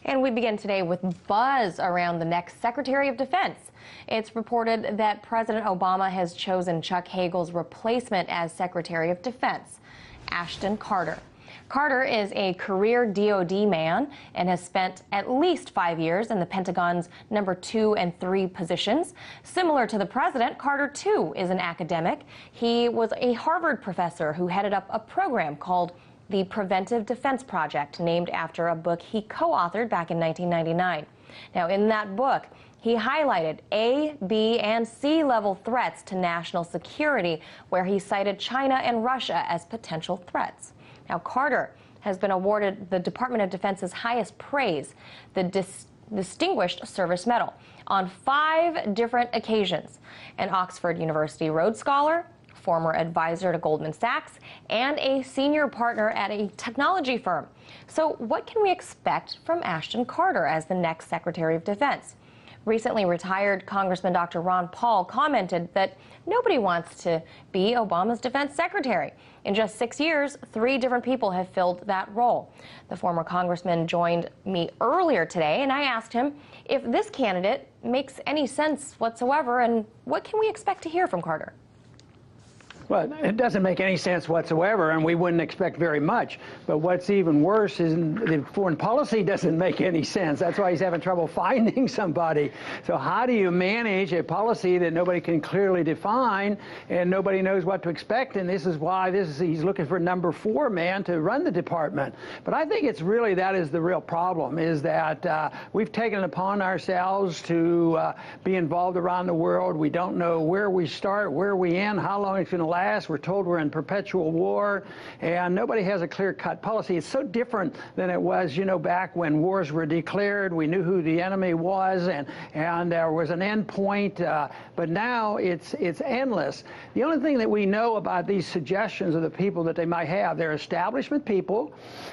And we begin today with buzz around the next Secretary of Defense. It's reported that President Obama has chosen Chuck Hagel's replacement as Secretary of Defense, Ashton Carter. Carter is a career DoD man and has spent at least 5 years in the Pentagon's number 2 and 3 positions. Similar to the president, Carter, too, is an academic. He was a Harvard professor who headed up a program called the Preventive Defense Project, named after a book he co-authored back in 1999. Now, in that book, he highlighted A, B, and C level threats to national security, where he cited China and Russia as potential threats. Now, Carter has been awarded the Department of Defense's highest praise, the Distinguished Service Medal, on 5 different occasions. An Oxford University Rhodes Scholar, former advisor to Goldman Sachs, and a senior partner at a technology firm. So what can we expect from Ashton Carter as the next Secretary of Defense? Recently retired Congressman Dr. Ron Paul commented that nobody wants to be Obama's defense secretary. In just 6 years, 3 different people have filled that role. The former congressman joined me earlier today, and I asked him if this candidate makes any sense whatsoever, and what can we expect to hear from Carter? Well, it doesn't make any sense whatsoever, and we wouldn't expect very much. But what's even worse is the foreign policy doesn't make any sense. That's why he's having trouble finding somebody. So how do you manage a policy that nobody can clearly define and nobody knows what to expect? And this is why he's looking for number 4 man to run the department. But I think it's really that is the real problem, is that we've taken it upon ourselves to be involved around the world. We don't know where we start, where we end, how long it's going to last. We're told we're in perpetual war, and nobody has a clear-cut policy. It's so different than it was, back when wars were declared. We knew who the enemy was, and there was an end point. But now it's endless. The only thing that we know about these suggestions of the people that they might have, they're establishment people.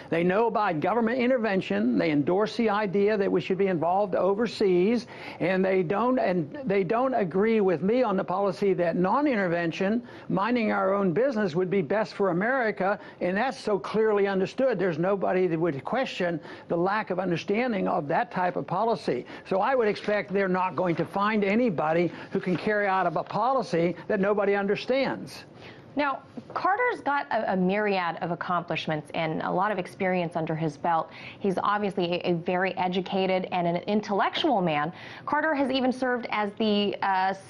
They know about government intervention. They endorse the idea that we should be involved overseas, and they don't agree with me on the policy that non-intervention, minding our own business, would be best for America, and that's so clearly understood. There's nobody that would question the lack of understanding of that type of policy. So I would expect they're not going to find anybody who can carry out a policy that nobody understands. Now, Carter's got a myriad of accomplishments and a lot of experience under his belt. He's obviously a very educated and an intellectual man. Carter has even served as the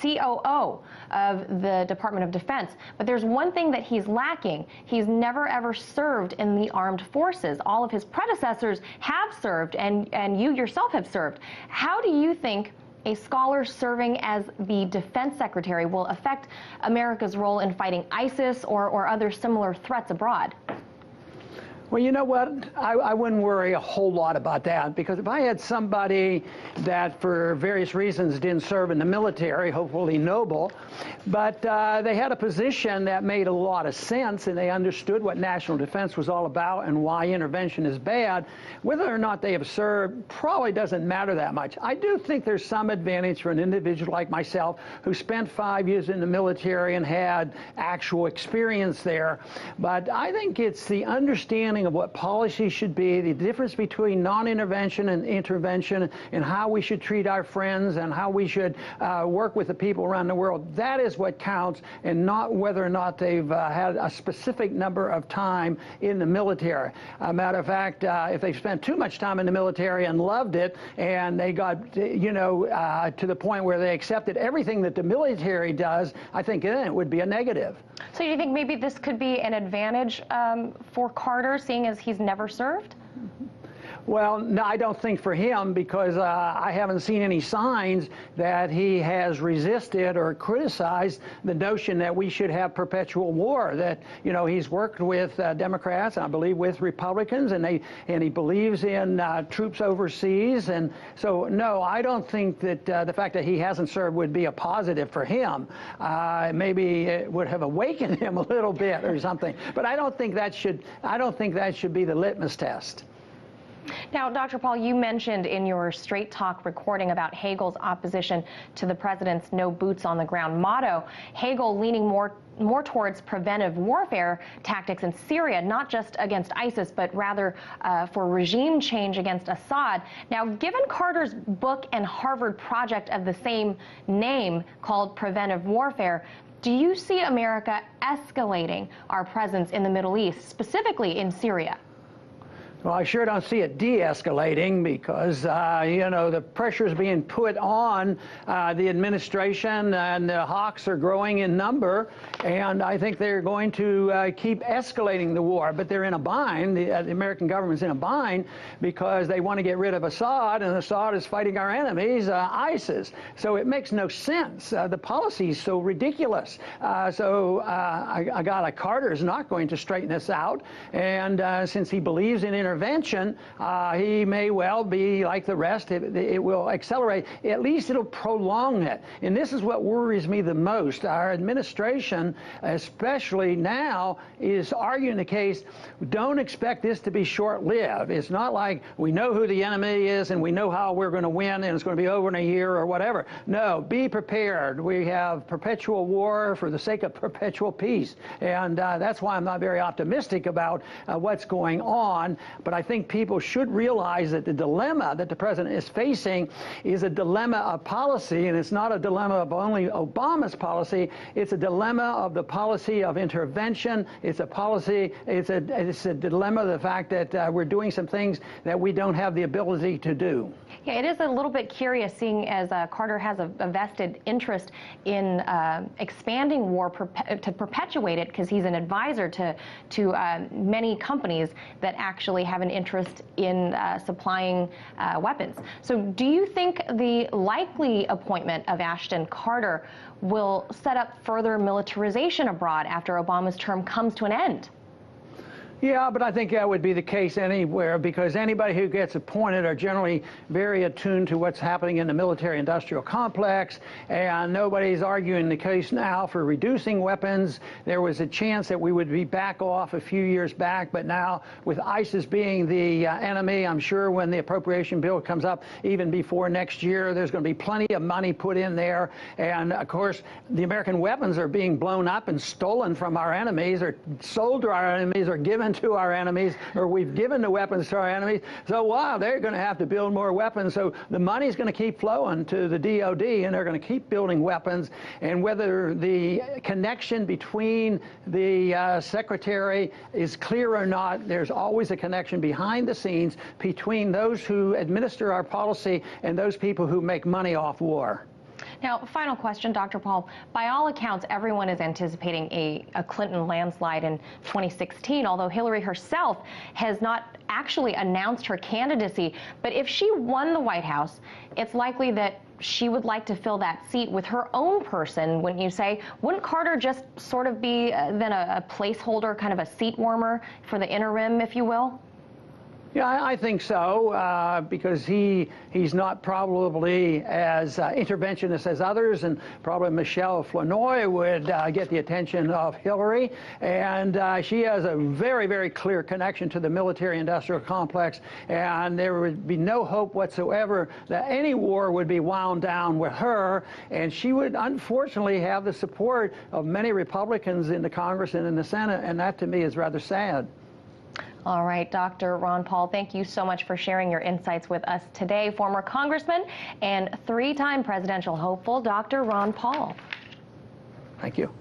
COO of the Department of Defense. But there's one thing that he's lacking. He's never, ever served in the armed forces. All of his predecessors have served, and you yourself have served. How do you think a scholar serving as the defense secretary will affect America's role in fighting ISIS or other similar threats abroad? Well, you know what? I wouldn't worry a whole lot about that, because if I had somebody that for various reasons didn't serve in the military, hopefully noble, but they had a position that made a lot of sense and they understood what national defense was all about and why intervention is bad, whether or not they have served probably doesn't matter that much. I do think there's some advantage for an individual like myself who spent 5 years in the military and had actual experience there, but I think it's the understanding of what policy should be, the difference between non-intervention and intervention, and how we should treat our friends and how we should work with the people around the world. That is what counts, and not whether or not they've had a specific number of time in the military. Matter of fact, if they spent too much time in the military and loved it, and they got, to the point where they accepted everything that the military does, I think then it would be a negative. So you think maybe this could be an advantage for Carter, seeing as he's never served? Well, no, I don't think for him, because I haven't seen any signs that he has resisted or criticized the notion that we should have perpetual war. That, he's worked with Democrats, I believe with Republicans, and he believes in troops overseas. And so, no, I don't think that the fact that he hasn't served would be a positive for him. Maybe it would have awakened him a little bit or something. But I don't think that should be the litmus test. Now, Dr. Paul, you mentioned in your Straight Talk recording about Hagel's opposition to the president's no boots on the ground motto. Hagel leaning more towards preventive warfare tactics in Syria, not just against ISIS, but rather for regime change against Assad. Now, given Carter's book and Harvard project of the same name called Preventive Warfare, do you see America escalating our presence in the Middle East, specifically in Syria? Well, I sure don't see it de-escalating because, the pressure is being put on the administration, and the hawks are growing in number, and I think they're going to keep escalating the war. But they're in a bind. The American government's in a bind because they want to get rid of Assad, and Assad is fighting our enemies, ISIS. So it makes no sense. The policy is so ridiculous. Carter is not going to straighten this out, and since he believes in intervention, he may well be like the rest. It will accelerate. At least it'll prolong it. And this is what worries me the most. Our administration, especially now, is arguing the case. Don't expect this to be short-lived. It's not like we know who the enemy is and we know how we're going to win and it's going to be over in a year or whatever. No, be prepared. We have perpetual war for the sake of perpetual peace. And that's why I'm not very optimistic about what's going on. But I think people should realize that the dilemma that the president is facing is a dilemma of policy, and it's not a dilemma of only Obama's policy. It's a dilemma of the policy of intervention. It's a policy. It's a dilemma of the fact that we're doing some things that we don't have the ability to do. Yeah, it is a little bit curious, seeing as Carter has a vested interest in expanding war to perpetuate it, because he's an advisor to many companies that actually have an interest in supplying weapons. So do you think the likely appointment of Ashton Carter will set up further militarization abroad after Obama's term comes to an end? Yeah, but I think that would be the case anywhere, because anybody who gets appointed are generally very attuned to what's happening in the military-industrial complex, and nobody's arguing the case now for reducing weapons. There was a chance that we would be back off a few years back, but now with ISIS being the enemy, I'm sure when the appropriation bill comes up, even before next year, there's going to be plenty of money put in there. And of course, the American weapons are being blown up and stolen from our enemies, or sold to our enemies, or given to our enemies, or we've given the weapons to our enemies. So, wow, they're going to have to build more weapons. So the money's going to keep flowing to the DOD, and they're going to keep building weapons. And whether the connection between the secretary is clear or not, there's always a connection behind the scenes between those who administer our policy and those people who make money off war. Now, final question, Dr. Paul. By all accounts, everyone is anticipating a Clinton landslide in 2016, although Hillary herself has not actually announced her candidacy. But if she won the White House, it's likely that she would like to fill that seat with her own person, wouldn't you say? Wouldn't Carter just sort of be then a placeholder, kind of a seat warmer for the interim, if you will? Yeah, I think so, because he's not probably as interventionist as others, and probably Michelle Flournoy would get the attention of Hillary, and she has a very, very clear connection to the military-industrial complex, and there would be no hope whatsoever that any war would be wound down with her, and she would unfortunately have the support of many Republicans in the Congress and in the Senate, and that to me is rather sad. All right, Dr. Ron Paul, thank you so much for sharing your insights with us today. Former Congressman and three-time presidential hopeful, Dr. Ron Paul. Thank you.